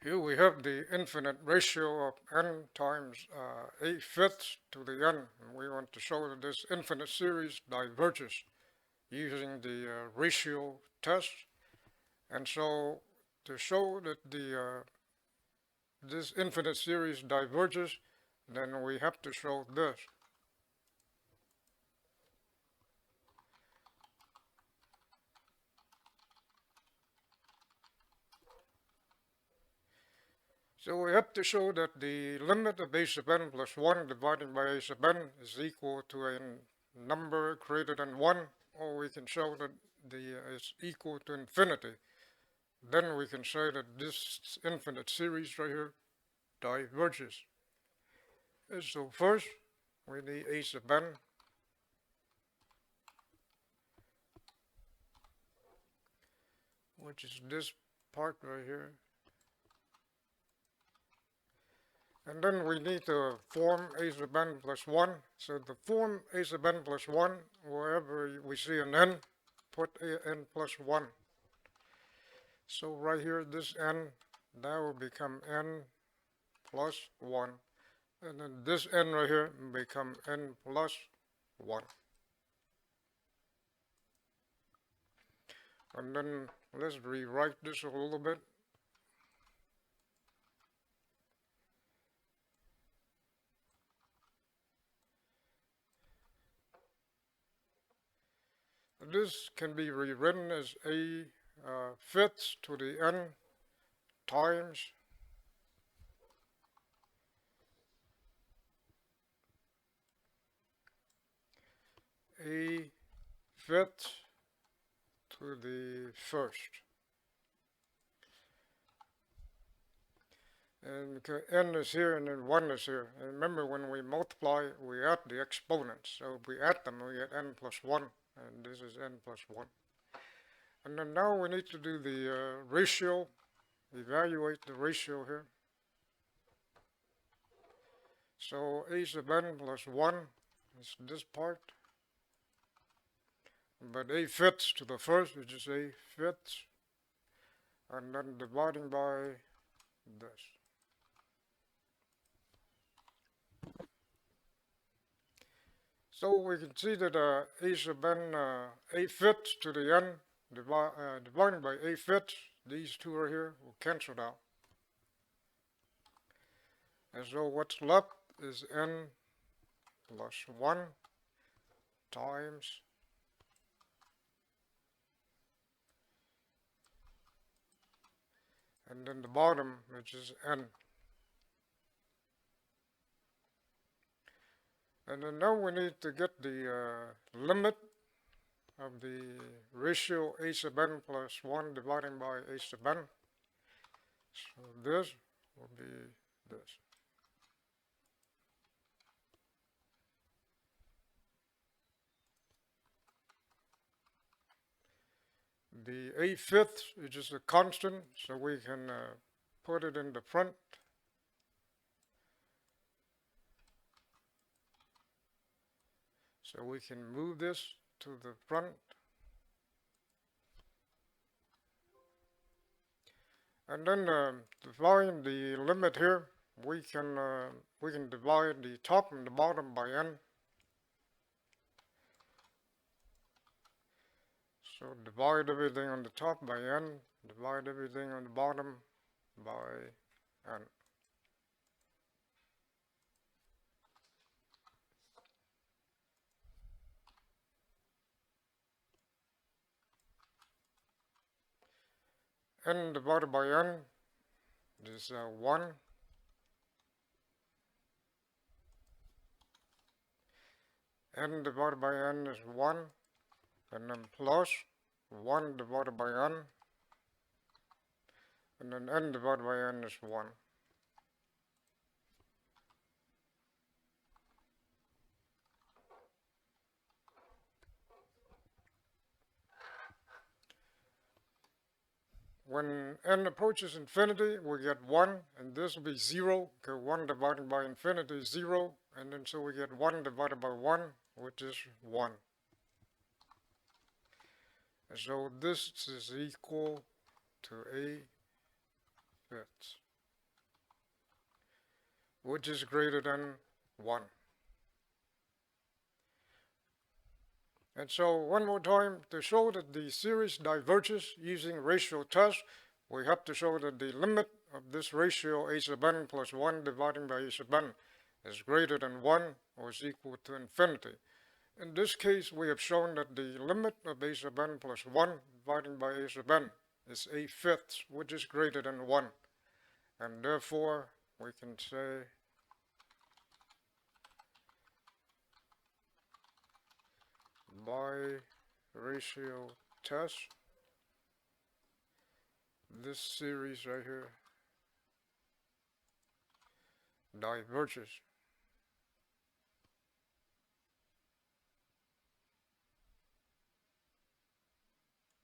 Here we have the infinite ratio of n times a fifths to the n. And we want to show that this infinite series diverges using the ratio test. And so to show that this infinite series diverges, then we have to show this. So we have to show that the limit of a sub n plus 1 divided by a sub n is equal to a number greater than 1, or we can show that it's equal to infinity. Then we can say that this infinite series right here diverges. And so first, we need a sub n which is this part right here. And then we need to form a sub n plus 1. So to form a sub n plus 1, wherever we see an n, put a n plus 1. So right here, this n, that will become n plus 1. And then this n right here become n plus 1. And then let's rewrite this a little bit. This can be rewritten as a fifths to the n times a fifth to the first. And n is here and then 1 is here. And remember, when we multiply, we add the exponents. So if we add them, we get n plus 1. And this is n plus 1. And then now we need to do the ratio, evaluate the ratio here. So a sub n plus 1 is this part. But a fifths to the first, which is a fifths. And then dividing by this. So we can see that a sub n, a fifths to the n, divided by a fifths, these two are here, will cancel out. And so what's left is n plus 1 times and then the bottom, which is n. And then now we need to get the limit of the ratio a sub n plus 1 dividing by a sub n. So this will be this. The a fifth is just a constant, so we can put it in the front. So we can move this to the front. And then to find the limit here, we can divide the top and the bottom by n. So divide everything on the top by n, divide everything on the bottom by n. N divided by n is 1. N divided by n is 1. And then plus 1 divided by n. And then n divided by n is 1. When n approaches infinity, we get 1, and this will be 0, because 1 divided by infinity is 0, and then so we get 1 divided by 1, which is 1. And so this is equal to a fifth. which is greater than 1. And so one more time, to show that the series diverges using ratio test, we have to show that the limit of this ratio a sub n plus 1 dividing by a sub n is greater than 1 or is equal to infinity. In this case, we have shown that the limit of a sub n plus 1 dividing by a sub n is a fifth, which is greater than 1. And therefore, we can say by ratio test, this series right here diverges.